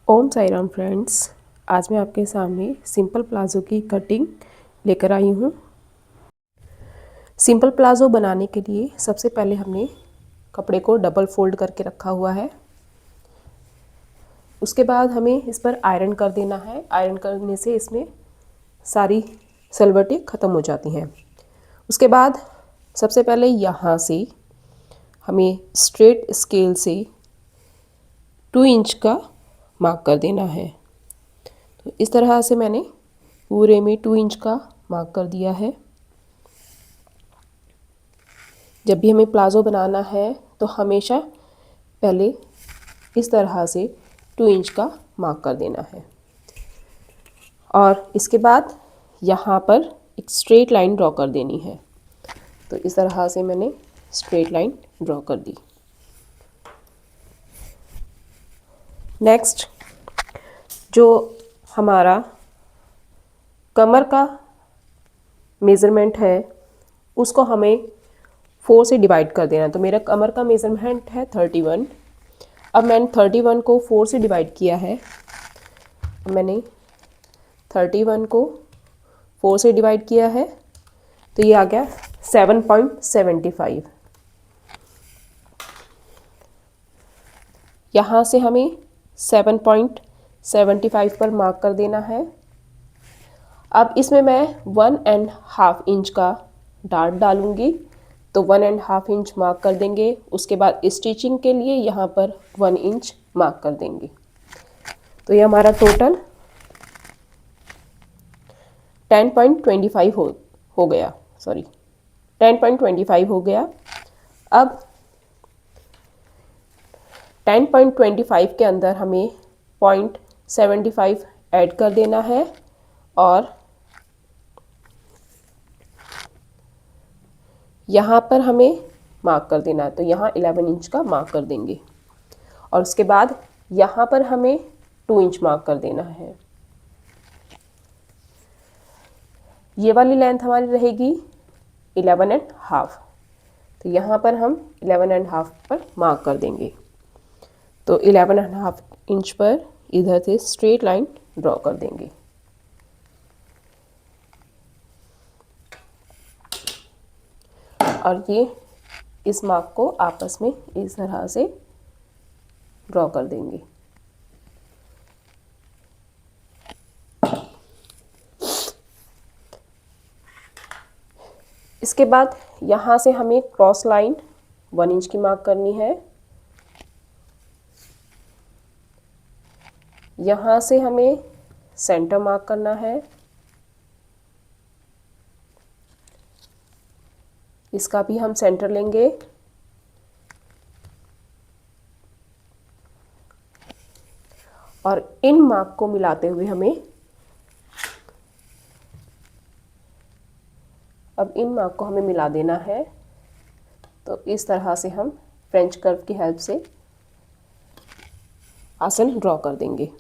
ओम Sai Ram friends, आज मैं आपके सामने सिंपल प्लाज़ो की कटिंग लेकर आई हूँ। सिंपल प्लाज़ो बनाने के लिए सबसे पहले हमने कपड़े को डबल फोल्ड करके रखा हुआ है। उसके बाद हमें इस पर आयरन कर देना है। आयरन करने से इसमें सारी सलवटें ख़त्म हो जाती हैं। उसके बाद सबसे पहले यहाँ से हमें स्ट्रेट स्केल से 2 इंच का मार्क कर देना है। तो इस तरह से मैंने पूरे में 2 इंच का मार्क कर दिया है। जब भी हमें प्लाज़ो बनाना है तो हमेशा पहले इस तरह से 2 इंच का मार्क कर देना है और इसके बाद यहाँ पर एक स्ट्रेट लाइन ड्रॉ कर देनी है। तो इस तरह से मैंने स्ट्रेट लाइन ड्रॉ कर दी। नेक्स्ट जो हमारा कमर का मेज़रमेंट है उसको हमें 4 से डिवाइड कर देना। तो मेरा कमर का मेज़रमेंट है 31। अब मैंने 31 को 4 से डिवाइड किया है। मैंने 31 को 4 से डिवाइड किया है तो ये आ गया 7.75। यहाँ से हमें 7.75 पर मार्क कर देना है। अब इसमें मैं 1.5 इंच का डार्ट डालूंगी, तो 1.5 इंच मार्क कर देंगे। उसके बाद स्टिचिंग के लिए यहाँ पर 1 इंच मार्क कर देंगे। तो ये हमारा टोटल 10.25 हो गया, सॉरी 10.25 हो गया। अब 10.25 के अंदर हमें 0.75 ऐड कर देना है और यहाँ पर हमें मार्क कर देना है। तो यहाँ 11 इंच का मार्क कर देंगे और उसके बाद यहाँ पर हमें 2 इंच मार्क कर देना है। ये वाली लेंथ हमारी रहेगी 11.5। तो यहाँ पर हम 11.5 पर मार्क कर देंगे। तो 11.5 इंच पर इधर से स्ट्रेट लाइन ड्रॉ कर देंगे। और ये इस मार्क को आपस में इस तरह से ड्रॉ कर देंगे। इसके बाद यहाँ से हमें क्रॉस लाइन 1 इंच की मार्क करनी है। यहाँ से हमें सेंटर मार्क करना है। इसका भी हम सेंटर लेंगे। और इन मार्क को मिलाते हुए हमें मिला देना है। तो इस तरह से हम फ्रेंच कर्व की हेल्प से आसन ड्रॉ कर देंगे।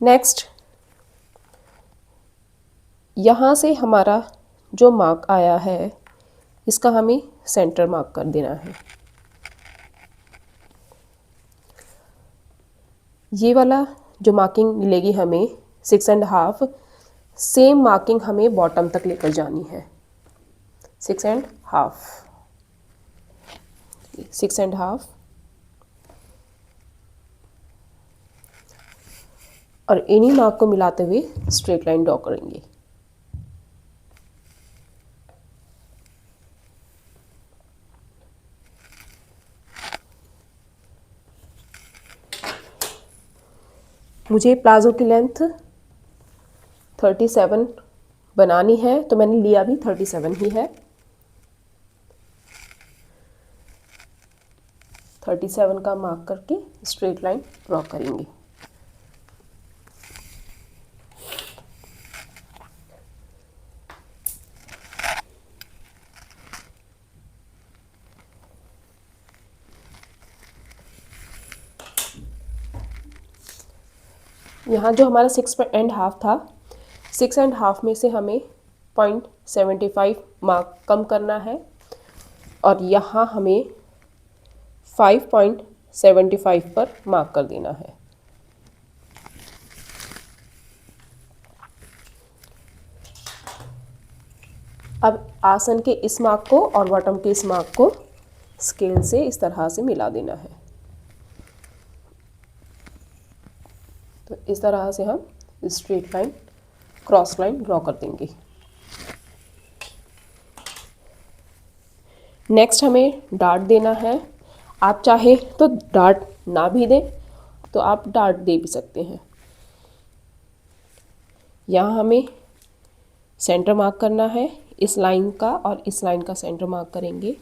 नेक्स्ट यहाँ से हमारा जो मार्क आया है इसका हमें सेंटर मार्क कर देना है। ये वाला जो मार्किंग मिलेगी हमें 6.5, सेम मार्किंग हमें बॉटम तक लेकर जानी है। 6.5 और इन्हीं मार्क को मिलाते हुए स्ट्रेट लाइन ड्रॉ करेंगे। मुझे प्लाज़ो की लेंथ 37 बनानी है तो मैंने लिया भी 37 ही है। 37 का मार्क करके स्ट्रेट लाइन ड्रॉ करेंगे। यहाँ जो हमारा 6.5 था, 6.5 में से हमें 0.75 मार्क कम करना है और यहाँ हमें 75 पर मार्क कर देना है। अब आसन के इस मार्क को और बॉटम के इस मार्क को स्केल से इस तरह से मिला देना है। तो इस तरह से हम straight line, cross line draw कर देंगे। नेक्स्ट हमें डार्ट देना है। आप चाहे तो डार्ट ना भी दें तो आप डार्ट दे भी सकते हैं। यहाँ हमें सेंटर मार्क करना है, इस लाइन का और इस लाइन का सेंटर मार्क करेंगे।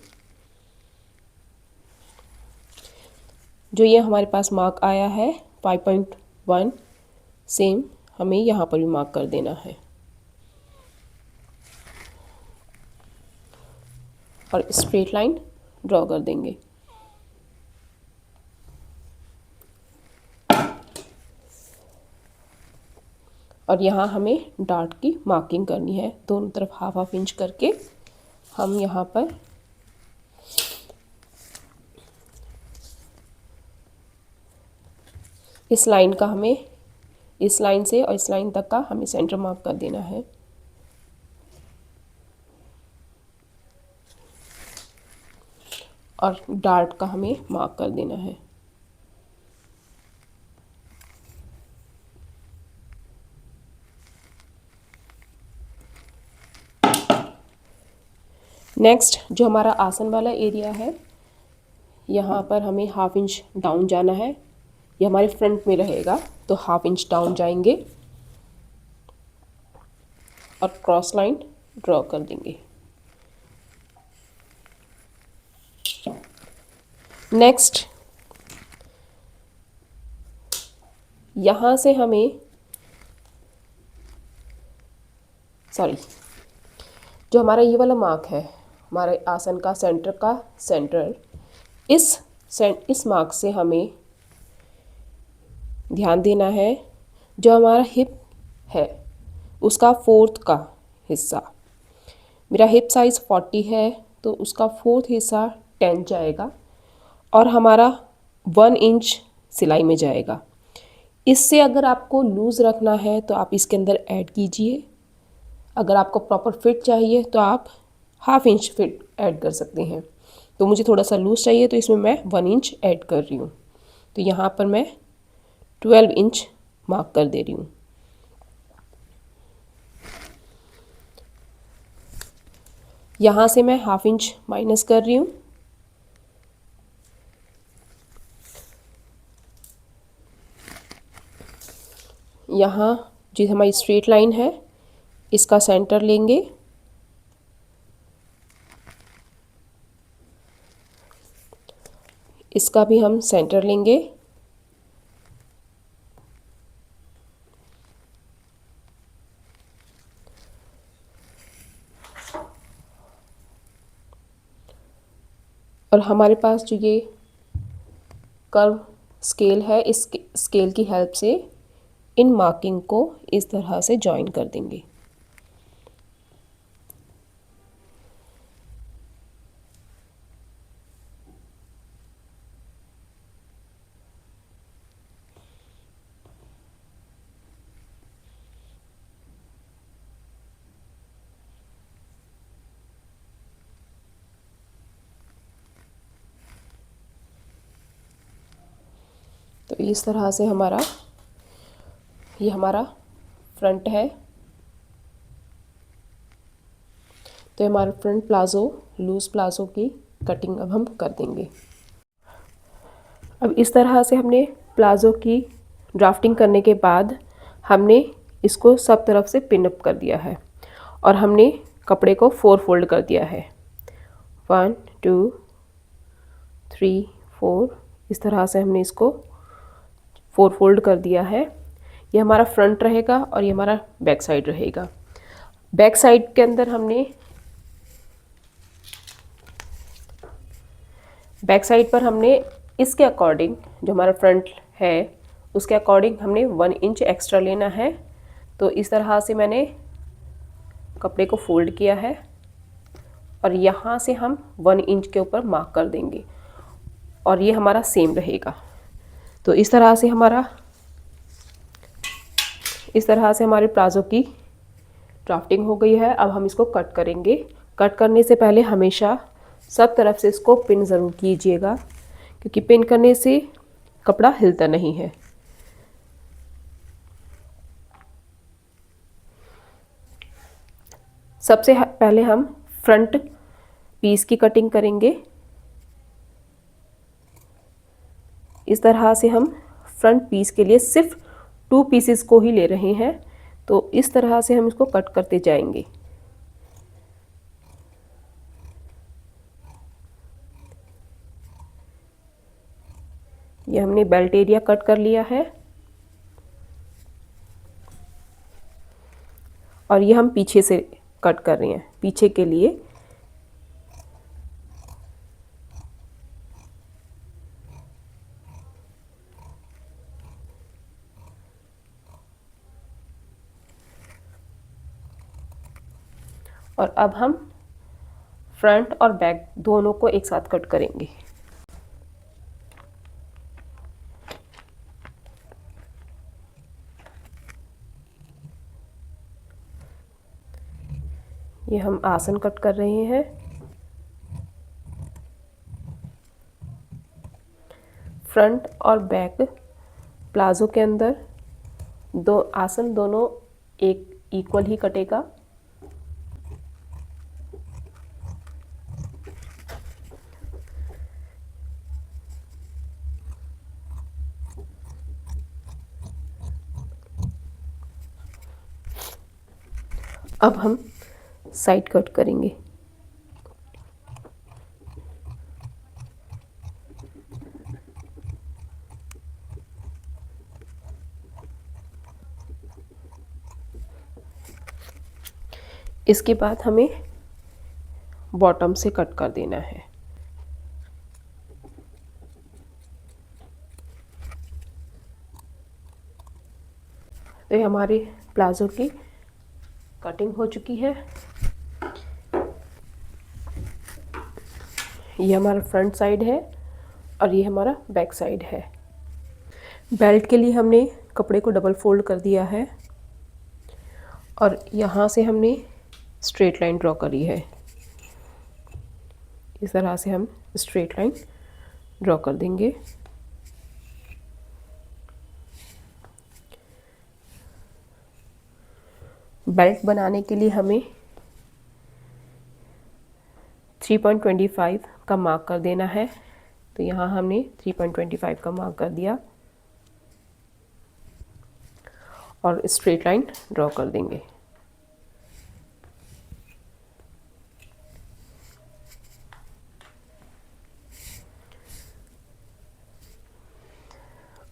जो ये हमारे पास मार्क आया है 5.1, सेम हमें यहाँ पर भी मार्क कर देना है और स्ट्रेट लाइन ड्रॉ कर देंगे। और यहाँ हमें डार्ट की मार्किंग करनी है, दोनों तरफ हाफ हाफ इंच करके हम यहाँ पर इस लाइन का, हमें इस लाइन से और इस लाइन तक का हमें सेंटर मार्क कर देना है। और डार्ट का हमें मार्क कर देना है। नेक्स्ट जो हमारा आसन वाला एरिया है, यहाँ पर हमें हाफ इंच डाउन जाना है। ये हमारे फ्रंट में रहेगा तो हाफ इंच डाउन जाएंगे और क्रॉस लाइन ड्रॉ कर देंगे। नेक्स्ट यहाँ से हमें जो हमारा ये वाला मार्क है, हमारे आसन का सेंटर, इस मार्क से हमें ध्यान देना है। जो हमारा हिप है उसका 4th का हिस्सा, मेरा हिप साइज़ 40 है तो उसका 4th हिस्सा 10 जाएगा और हमारा 1 इंच सिलाई में जाएगा। इससे अगर आपको लूज़ रखना है तो आप इसके अंदर ऐड कीजिए। अगर आपको प्रॉपर फिट चाहिए तो आप हाफ इंच फिट ऐड कर सकते हैं। तो मुझे थोड़ा सा लूज़ चाहिए तो इसमें मैं 1 इंच ऐड कर रही हूँ। तो यहाँ पर मैं 12 इंच मार्क कर दे रही हूँ। यहाँ से मैं हाफ इंच माइनस कर रही हूँ। यहाँ जो हमारी स्ट्रेट लाइन है इसका सेंटर लेंगे, इसका भी हम सेंटर लेंगे और हमारे पास जो ये कर्व स्केल है, इस स्केल की हेल्प से इन मार्किंग को इस तरह से जॉइन कर देंगे। तो इस तरह से ये हमारा फ्रंट है। तो हमारा फ्रंट प्लाज़ो, लूज़ प्लाज़ो की कटिंग अब हम कर देंगे। अब इस तरह से हमने प्लाज़ो की ड्राफ्टिंग करने के बाद हमने इसको सब तरफ से पिन अप कर दिया है और हमने कपड़े को 4 फोल्ड कर दिया है। 1 2 3 4, इस तरह से हमने इसको 4 फोल्ड कर दिया है। ये हमारा फ्रंट रहेगा और ये हमारा बैक साइड रहेगा। बैक साइड के अंदर बैक साइड पर हमने इसके अकॉर्डिंग, जो हमारा फ्रंट है उसके अकॉर्डिंग हमने 1 इंच एक्स्ट्रा लेना है। तो इस तरह से मैंने कपड़े को फोल्ड किया है और यहाँ से हम 1 इंच के ऊपर मार्क कर देंगे। और ये हमारा सेम रहेगा। तो इस तरह से हमारे प्लाज़ो की ड्राफ्टिंग हो गई है। अब हम इसको कट करेंगे। कट करने से पहले हमेशा सब तरफ से इसको पिन ज़रूर कीजिएगा, क्योंकि पिन करने से कपड़ा हिलता नहीं है। सबसे पहले हम फ्रंट पीस की कटिंग करेंगे। इस तरह से हम फ्रंट पीस के लिए सिर्फ 2 पीसेस को ही ले रहे हैं, तो इस तरह से हम इसको कट करते जाएंगे। ये हमने बेल्ट एरिया कट कर लिया है और ये हम पीछे से कट कर रहे हैं, पीछे के लिए। और अब हम फ्रंट और बैक दोनों को एक साथ कट करेंगे। ये हम आसन कट कर रहे हैं। फ्रंट और बैक प्लाज़ो के अंदर दो आसन दोनों एक इक्वल ही कटेगा। अब हम साइड कट करेंगे। इसके बाद हमें बॉटम से कट कर देना है। तो ये हमारे प्लाज़ो की कटिंग हो चुकी है। ये हमारा फ्रंट साइड है और ये हमारा बैक साइड है। बेल्ट के लिए हमने कपड़े को डबल फोल्ड कर दिया है और यहाँ से हमने स्ट्रेट लाइन ड्रॉ करी है। इस तरह से हम स्ट्रेट लाइन ड्रॉ कर देंगे। बेल्ट बनाने के लिए हमें 3.25 का मार्क कर देना है। तो यहाँ हमने 3.25 का मार्क कर दिया और स्ट्रेट लाइन ड्रॉ कर देंगे।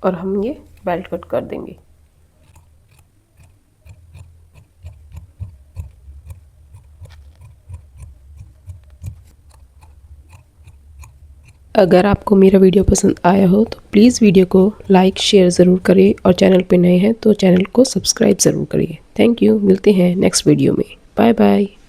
और हम ये बेल्ट कट कर देंगे। अगर आपको मेरा वीडियो पसंद आया हो तो प्लीज़ वीडियो को लाइक शेयर ज़रूर करें और चैनल पे नए हैं तो चैनल को सब्सक्राइब ज़रूर करिए। Thank you. मिलते हैं नेक्स्ट वीडियो में। Bye bye.